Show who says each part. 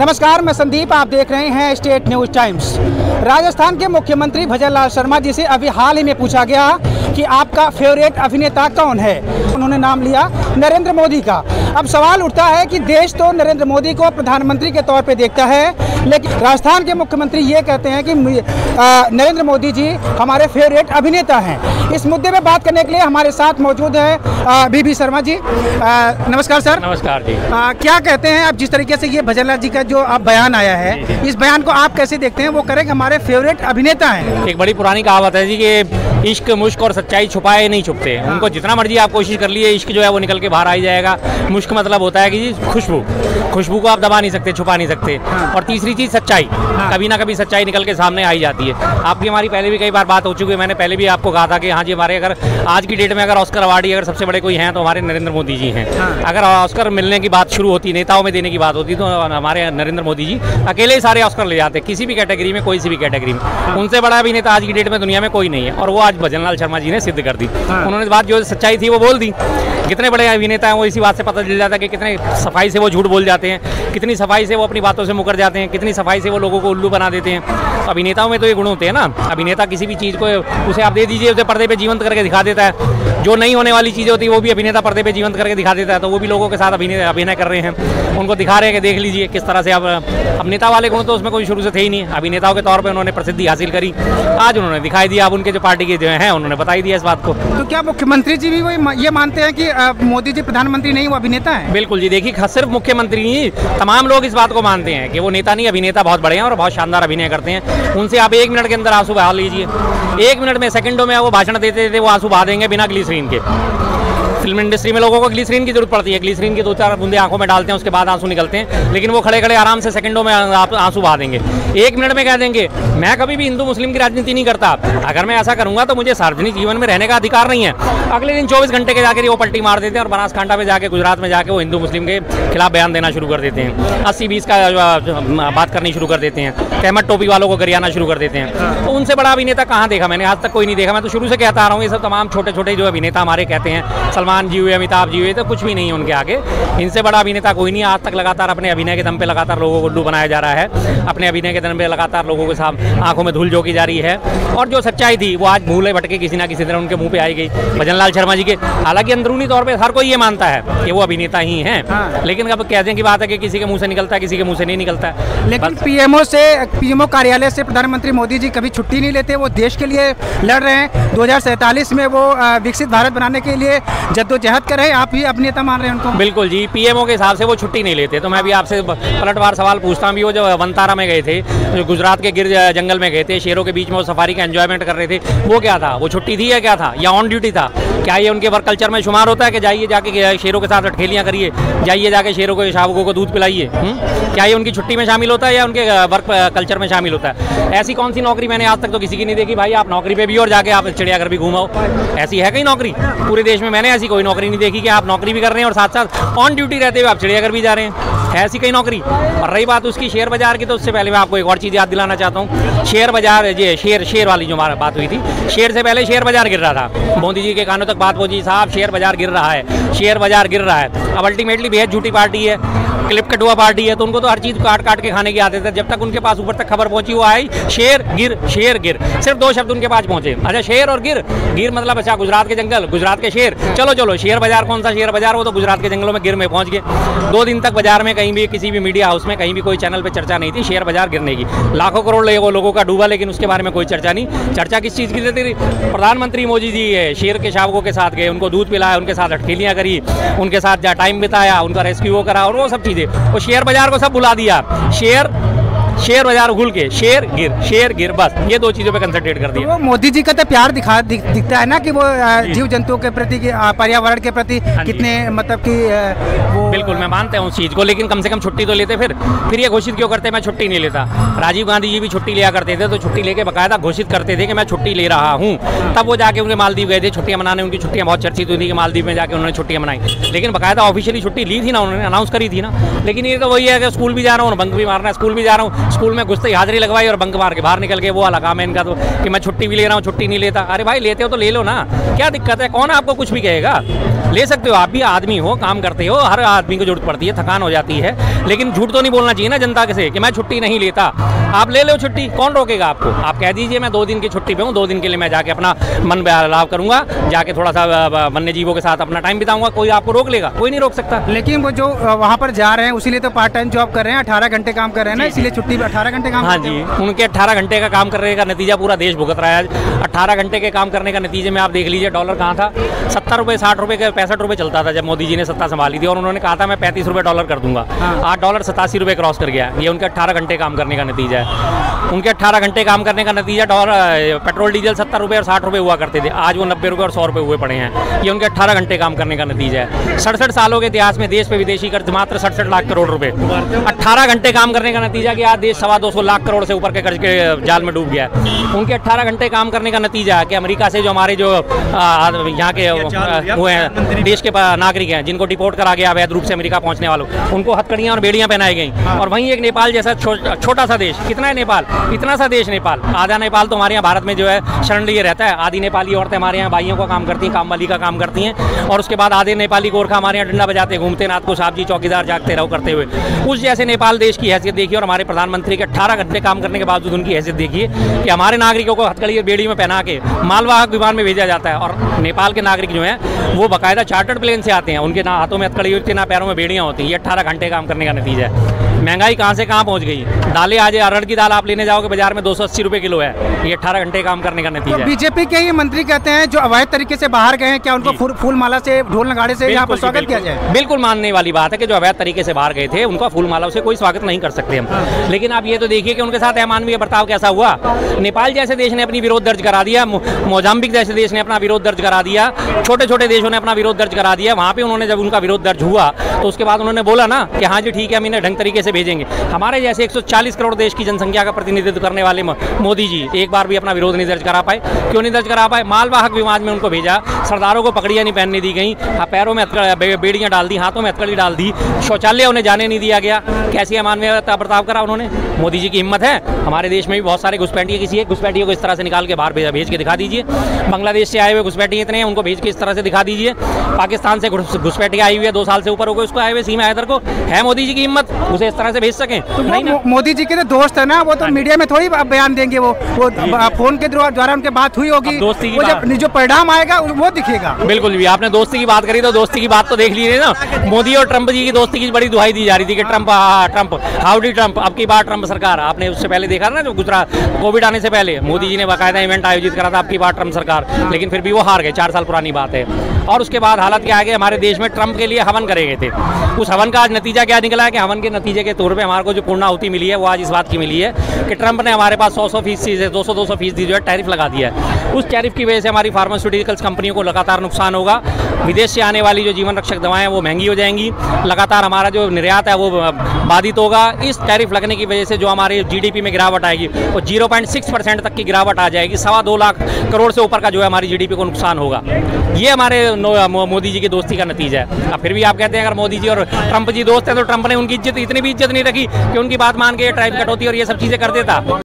Speaker 1: नमस्कार, मैं संदीप, आप देख रहे हैं स्टेट न्यूज टाइम्स। राजस्थान के मुख्यमंत्री भजनलाल शर्मा जी से अभी हाल ही में पूछा गया कि आपका फेवरेट अभिनेता कौन है। उन्होंने नाम लिया नरेंद्र मोदी का। अब सवाल उठता है कि देश तो नरेंद्र मोदी को प्रधानमंत्री के तौर पे देखता है, लेकिन राजस्थान के मुख्यमंत्री ये कहते हैं कि नरेंद्र मोदी जी हमारे फेवरेट अभिनेता हैं। इस मुद्दे पे बात करने के लिए हमारे साथ मौजूद है बीबी शर्मा जी। नमस्कार सर।
Speaker 2: नमस्कार जी।
Speaker 1: क्या कहते हैं आप, जिस तरीके से ये भजनलाल जी का जो आप बयान आया है, इस बयान को आप कैसे देखते हैं? वो करें कि हमारे फेवरेट अभिनेता हैं।
Speaker 2: एक बड़ी पुरानी कहावत है जी कि इश्क मुश्क और सच्चाई छुपाए नहीं छुपते। उनको जितना मर्जी आप कोशिश कर लिए, इश्क जो है वो निकल के बाहर आ ही जाएगा। मुश्क मतलब होता है कि जी खुशबू को आप दबा नहीं सकते, छुपा नहीं सकते। और तीसरी चीज सच्चाई, कभी ना कभी सच्चाई निकल के सामने आ ही जाती है। आपकी हमारी पहले भी कई बार बात हो चुकी है। मैंने पहले भी आपको कहा था कि हाँ जी, हमारे अगर आज की डेट में अगर ऑस्कर अवार्डी अगर सबसे बड़े कोई हैं तो हमारे नरेंद्र मोदी जी हैं। अगर ऑस्कर मिलने की बात शुरू होती, नेताओं में देने की बात होती, तो हमारे नरेंद्र मोदी जी अकेले ही सारे ऑस्कर ले जाते, किसी भी कैटेगरी में, कोई सी भी कैटेगरी में। उनसे बड़ा अभिनेता आज की डेट में दुनिया में कोई नहीं है, और वो आज भजनलाल शर्मा जी ने सिद्ध कर दी। उन्होंने बात जो सच्चाई थी वो बोल दी। कितने बड़े अभिनेता हैं वो इसी बात से पता चल जाता है कि कितने सफाई से वो झूठ बोल जाते हैं, कितनी सफाई से वो अपनी बातों से मुकर जाते हैं, कितनी सफाई से वो लोगों को उल्लू बना देते हैं। अभिनेताओं में तो ये गुण होते हैं ना। अभिनेता किसी भी चीज़ को उसे आप दे दीजिए, उसे पर्दे पे जीवंत करके दिखा देता है। जो नहीं होने वाली चीज़ें होती है वो भी अभिनेता पर्दे पे जीवंत करके दिखा देता है। तो वो भी लोगों के साथ अभिनय कर रहे हैं, उनको दिखा रहे हैं कि देख लीजिए किस तरह से। अब अभिनेता वाले गुण तो उसमें कोई शुरू से थे ही नहीं। अभिनेताओं के तौर पर उन्होंने प्रसिद्धि हासिल करी, आज उन्होंने दिखाई दिया। अब उनके जो पार्टी के जो हैं उन्होंने बता ही दिया इस बात को।
Speaker 1: तो क्या मुख्यमंत्री जी भी ये मानते हैं कि मोदी जी प्रधानमंत्री नहीं, वो अभिनेता है?
Speaker 2: बिल्कुल जी। देखिए, सिर्फ मुख्यमंत्री नहीं, तमाम लोग इस बात को मानते हैं कि वो नेता नहीं, अभिनेता बहुत बड़े हैं और बहुत शानदार अभिनय करते हैं। उनसे आप 1 मिनट के अंदर आंसू बहा लीजिए, 1 मिनट में, सेकंडों में वो भाषण देते देते वो आंसू बहा देंगे बिना ग्लिसरीन के। फिल्म इंडस्ट्री में लोगों को ग्लिसरीन की जरूरत पड़ती है, ग्लिसरीन की 2-4 बूंदे आंखों में डालते हैं, उसके बाद आंसू निकलते हैं। लेकिन वो खड़े खड़े आराम से सेकंडों में आंसू बहा देंगे। 1 मिनट में कह देंगे मैं कभी भी हिंदू मुस्लिम की राजनीति नहीं करता, अगर मैं ऐसा करूंगा तो मुझे सार्वजनिक जीवन में रहने का अधिकार नहीं है। अगले दिन 24 घंटे के जाकर वो पलटी मार देते हैं और बनासकांठा में जाके, गुजरात में जाके वो हिंदू मुस्लिम के खिलाफ बयान देना शुरू कर देते हैं। 80-20 का बात करनी शुरू कर देते हैं, तहमत टोपी वालों को गरियाना शुरू कर देते हैं। तो उनसे बड़ा अभिनेता कहाँ देखा मैंने? आज तक कोई नहीं देखा। मैं तो शुरू से कहता आ रहा हूँ, ये सब तमाम छोटे छोटे जो अभिनेता हमारे कहते हैं, सलमान जी हुए, अमिताभ जी हुए, तो कुछ भी नहीं है उनके आगे। इनसे बड़ा अभिनेता कोई नहीं। आज तक लगातार अपने अभिनय के दम पे लगातार लोगों को उल्लू बनाया जा रहा है, अपने अभिनय के दम पे लगातार लोगों के साथ आंखों में धूल झोंकी जा रही है। और जो सच्चाई थी वो आज भूले भटके किसी ना किसी तरह उनके मुंह पे आई गई भजनलाल शर्मा जी के। हालांकि अंदरूनी तौर पे हर कोई ये मानता है कि वो अभिनेता ही हैं, लेकिन अब कहने की बात है कि किसी के मुंह से निकलता है, किसी के मुंह से नहीं निकलता है।
Speaker 1: लेकिन पीएमओ कार्यालय से प्रधानमंत्री मोदी जी कभी छुट्टी नहीं लेते। वो देश के लिए लड़ रहे हैं, 2047 में वो विकसित भारत बनाने के लिए जद्दोजहद कर रहे हैं। आप ही अभिनेता मान रहे हैं उनको?
Speaker 2: बिल्कुल जी, पीएमओ के हिसाब से वो छुट्टी नहीं लेते। तो मैं भी आपसे पलटवार सवाल पूछता हूँ। वो जो वनतारा में गए थे, जो गुजरात के गिर जंगल में गए थे, शेरों के बीच में वो सफारी का एंजॉयमेंट कर रहे थे, वो क्या था? वो छुट्टी थी या क्या था, या ऑन ड्यूटी था? क्या ये उनके वर्क कल्चर में शुमार होता है कि जाइए जाके शेरों के साथ अटखेलियाँ करिए, जाइए जाके शेरों को, शावकों को दूध पिलाइए? क्या ये उनकी छुट्टी में शामिल होता है या उनके वर्क कल्चर में शामिल होता है? ऐसी कौन सी नौकरी मैंने आज तक तो किसी की नहीं देखी भाई, आप नौकरी पे भी और जाके आप चिड़ियाघर भी घूमाओ। ऐसी है कहीं नौकरी? पूरे देश में मैंने ऐसी कोई नौकरी नहीं देखी कि आप नौकरी भी कर रहे हैं और साथ साथ ऑन ड्यूटी रहते हुए आप चिड़ियाघर भी जा रहे हैं। है ऐसी कई नौकरी? और रही बात उसकी शेयर बाजार की, तो उससे पहले मैं आपको एक और चीज़ याद दिलाना चाहता हूँ। शेयर बाजार, ये शेयर वाली जो हमारा बात हुई थी, शेयर से पहले शेयर बाजार गिर रहा था। मोदी जी के कानों तक बात पहुंची, साहब शेयर बाजार गिर रहा है, शेयर बाजार गिर रहा है। अब अल्टीमेटली बेहद झूठी पार्टी है, क्लिप कटुआ पार्टी है, तो उनको तो हर चीज़ काट के खाने की आदत है। जब तक उनके पास ऊपर तक खबर पहुंची, वो आई शेर गिर, शेर गिर, सिर्फ 2 शब्द उनके पास पहुंचे। अच्छा, शेर और गिर, गिर मतलब अच्छा गुजरात के जंगल, गुजरात के शेर, चलो शेयर बाजार कौन सा शेयर बाजार? वो तो गुजरात के जंगलों में गिर में पहुंच गए। 2 दिन तक बाजार में कहीं भी, किसी भी मीडिया हाउस में, कहीं भी कोई चैनल पे चर्चा नहीं थी शेयर बाजार गिरने की। लाखों करोड़ लोगों का डूबा, लेकिन उसके बारे में कोई चर्चा नहीं। चर्चा किस चीज़ की थी? प्रधानमंत्री मोदी जी शेर के शावकों के साथ गए, उनको दूध पिलाया, उनके साथ अटखेलियाँ करी, उनके साथ जहाँ टाइम बिताया, उनका रेस्क्यू करा, और वो सब चीज़ें। वो शेयर बाजार को सब भुला दिया। शेयर बाजार भूल के शेर गिर, बस ये 2 चीजों पे कंसंट्रेट कर दिया।
Speaker 1: तो मोदी जी का तो प्यार दिखता है ना कि वो जीव जंतुओं के प्रति, पर्यावरण के प्रति कितने, मतलब कि वो।
Speaker 2: बिल्कुल, मैं मानता हूँ उस चीज़ को, लेकिन कम से कम छुट्टी तो लेते। फिर ये घोषित क्यों करते मैं छुट्टी नहीं लेता? राजीव गांधी जी भी छुट्टी लिया करते थे, तो छुट्टी लेके बाकायदा घोषित करते थे कि मैं छुट्टी ले रहा हूँ। तब वो जाके उनके मालदीव गए थे छुट्टियाँ मनाने। उनकी छुट्टियाँ बहुत चर्चित हुई थी कि मालदीव में जाके उन्होंने छुट्टियाँ मनाई, लेकिन बाकायदा ऑफिशियली छुट्टी ली थी ना, उन्होंने अनाउंस करी थी ना। लेकिन ये तो वही है कि स्कूल भी जा रहा हूँ, बंक भी मारना है, स्कूल भी जा रहा हूँ, स्कूल में घुसते ही हाजिरी लगवाई और बंक मार के बाहर निकल गए। वो वाला काम है इनका तो कि मैं छुट्टी भी ले रहा हूँ, छुट्टी नहीं लेता। अरे भाई लेते हो तो ले लो ना, क्या दिक्कत है? कौन आपको कुछ भी कहेगा? ले सकते हो, आप भी आदमी हो, काम करते हो, हर आदमी को जरूरत पड़ती है, थकान हो जाती है, लेकिन झूठ तो नहीं बोलना चाहिए ना जनता के से कि मैं छुट्टी नहीं लेता। आप ले लो छुट्टी, कौन रोकेगा आपको? आप कह दीजिए मैं 2 दिन की छुट्टी पे हूँ, 2 दिन के लिए मैं जाके अपना मन बहलाव करूंगा, जाके थोड़ा सा वन्य जीवों के साथ अपना टाइम बिताऊंगा। कोई आपको रोक लेगा? कोई नहीं रोक सकता।
Speaker 1: लेकिन वो जो वहाँ पर जा रहे हैं उसीलिए तो पार्ट टाइम जॉब कर रहे हैं, 18 घंटे काम कर रहे हैं ना, इसीलिए छुट्टी 18 घंटे काम।
Speaker 2: हाँ जी, उनके 18 घंटे का काम करने का नतीजा पूरा देश भुगत रहा है आज। 18 घंटे के काम करने का नतीजे में आप देख लीजिए डॉलर कहाँ था, 70 रुपये 60 रुपये के 65 रुपये चलता था जब मोदी जी ने सत्ता संभाली थी, और उन्होंने कहा था मैं 35 रुपये डॉलर कर दूंगा। आज डॉलर 87 रुपये क्रॉस कर गया। ये उनके 18 घंटे काम करने का नतीजा है। उनके 18 घंटे काम करने का नतीजा पेट्रोल डीजल 70 रुपये और 60 रुपये हुआ करते थे, आज वो 90 रुपये और 100 रुपये हुए पड़े हैं। ये उनके 18 घंटे काम करने का नतीजा है। 67 सालों के इतिहास में देश पे विदेशी कर्ज मात्र 67 लाख करोड़ रुपए। 18 घंटे काम करने का नतीजा कि आज देश 225 लाख करोड़ से ऊपर के कर्ज के जाल में डूब गया है। उनके 18 घंटे काम करने का नतीजा है कि अमेरिका से जो हमारे जो यहाँ के हुए हैं देश के नागरिक हैं, जिनको डिपोर्ट करा गया अवैध रूप से अमेरिका पहुंचने वालों, उनको हथकड़ियाँ और बेड़ियाँ पहनाई गई। और वहीं एक नेपाल जैसा छोटा सा देश, कितना है नेपाल? इतना सा देश नेपाल, आधा नेपाल तो हमारे यहाँ भारत में जो है शरण लिए रहता है। आधी नेपाली औरतें हमारे यहाँ भाइयों का काम करती हैं, काम वाली का काम करती हैं, और उसके बाद आधे नेपाली गोरखा हमारे यहाँ डंडा बजाते घूमते, रात को साहब जी चौकीदार जागते रहो करते हुए। उस जैसे नेपाल देश की हैसियत देखिए, और हमारे प्रधानमंत्री के 18 घंटे काम करने के बावजूद उनकी हैसियत देखिए कि हमारे नागरिकों को हथकड़ी और बेड़ी में पहना के मालवाहक विमान में भेजा जाता है, और नेपाल के नागरिक जो हैं वो बाकायदा चार्टर्ड प्लेन से आते हैं, उनके ना हाथों में हथकड़ी होती है ना पैरों में बेड़ियाँ होती हैं। ये 18 घंटे काम करने का नतीजा है। महंगाई कहाँ से कहाँ पहुँच गई। दालें आज अरहर की दाल आप लेने जाओगे बाजार में 280 रुपये किलो है। ये 18 घंटे काम करने का नतीजा है।
Speaker 1: बीजेपी के ही मंत्री कहते हैं जो अवैध तरीके से बाहर गए हैं, क्या उनको फूल माला से ढोल नगाड़े से यहाँ पर स्वागत किया जाए?
Speaker 2: बिल्कुल मानने वाली बात है कि जो अवैध तरीके से बाहर गए थे उनका फूल माला से कोई स्वागत नहीं कर सकते हम। लेकिन आप ये तो देखिए कि उनके साथ अमानवीय बर्ताव कैसा हुआ। नेपाल जैसे देश ने अपनी विरोध दर्ज करा दिया, मोजाम्बिक जैसे देश ने अपना विरोध दर्ज करा दिया, छोटे छोटे देशों ने अपना विरोध दर्ज करा दिया। वहाँ पे उन्होंने जब उनका विरोध दर्ज हुआ तो उसके बाद उन्होंने बोला ना कि हाँ जी ठीक है, हम इन्हें ढंग तरीके से भेजेंगे। हमारे जैसे 140 करोड़ देश की जनसंख्या का प्रतिनिधित्व करने वाले मोदी जी एक बार भी अपना विरोध नहीं दर्ज करा पाए। क्यों नहीं दर्ज करा पाए? मालवाहक विमान में उनको भेजा, सरदारों को पगड़ियाँ नहीं पहनने दी गई, पैरों में बेड़ियाँ डाल दी, हाथों में हथकड़ी डाल दी, शौचालय उन्हें जाने नहीं दिया गया। कैसी अमानवीयता बर्ताव करा उन्होंने? मोदी जी की हिम्मत है। हमारे देश में भी बहुत सारे घुसपैठिए किसी एक घुसपैठियों को इस तरह से निकाल के बाहर भेज के दिखा दीजिए। बांग्लादेश से आए हुए घुसपैठिए इतने हैं, उनको भेज के इस तरह से दिखा दीजिए। पाकिस्तान से घुसपैठिए आई हुई है 2 साल से ऊपर हो गए उसको आए हुए, सीमा हैदर को, है मोदी जी की हिम्मत उसे इस तरह से भेज सकें?
Speaker 1: तो नहीं ना। मोदी जी के तो दोस्त है ना, वो तो मीडिया में थोड़ी बयान देंगे, वो फोन के द्वारा उनके बात हुई होगी, दोस्ती की जो परिणाम आएगा वो दिखेगा।
Speaker 2: बिल्कुल भी आपने दोस्ती की बात करी तो दोस्ती की बात तो देख लीजिए ना। मोदी और ट्रंप जी की दोस्ती की बड़ी दुहाई दी जा रही थी कि ट्रंप हाउडी ट्रंप, अब की बार ट्रंप सरकार। आपने उससे पहले देखा ना, जो गुजरात कोविड आने से पहले मोदी जी ने बाकायदा इवेंट आयोजित करा था, अब की बार ट्रंप सरकार, लेकिन फिर भी वो हार गए। 4 साल पुरानी बात है। और उसके बाद हालत क्या आगे, हमारे देश में ट्रंप के लिए हवन करे गए थे। उस हवन का आज नतीजा क्या निकला है कि हवन के नतीजे के तौर पे हमारे को जो पूर्णाहुति मिली है वो आज इस बात की मिली है कि ट्रंप ने हमारे पास 100% से 200% जो है टैरिफ लगा दिया है। उस टैरिफ की वजह से हमारी फार्मास्यूटिकल्स कंपनियों को लगातार नुकसान होगा। विदेश से आने वाली जो जीवन रक्षक दवाएं वो महंगी हो जाएंगी। लगातार हमारा जो निर्यात है वो बाधित होगा। इस टैरिफ लगने की वजह से जो हमारे जीडीपी में गिरावट आएगी वो 0.6% तक की गिरावट आ जाएगी। 2.25 लाख करोड़ से ऊपर का जो है हमारी जीडीपी को नुकसान होगा। ये हमारे मोदी जी की दोस्ती का नतीजा है। अब फिर भी आप कहते हैं अगर मोदी जी और ट्रंप जी दोस्त हैं तो ट्रंप ने उनकी इतनी भी इज्जत नहीं रखी कि उनकी बात मान के टैरिफ कटौती और ये सब चीज़ें कर देता।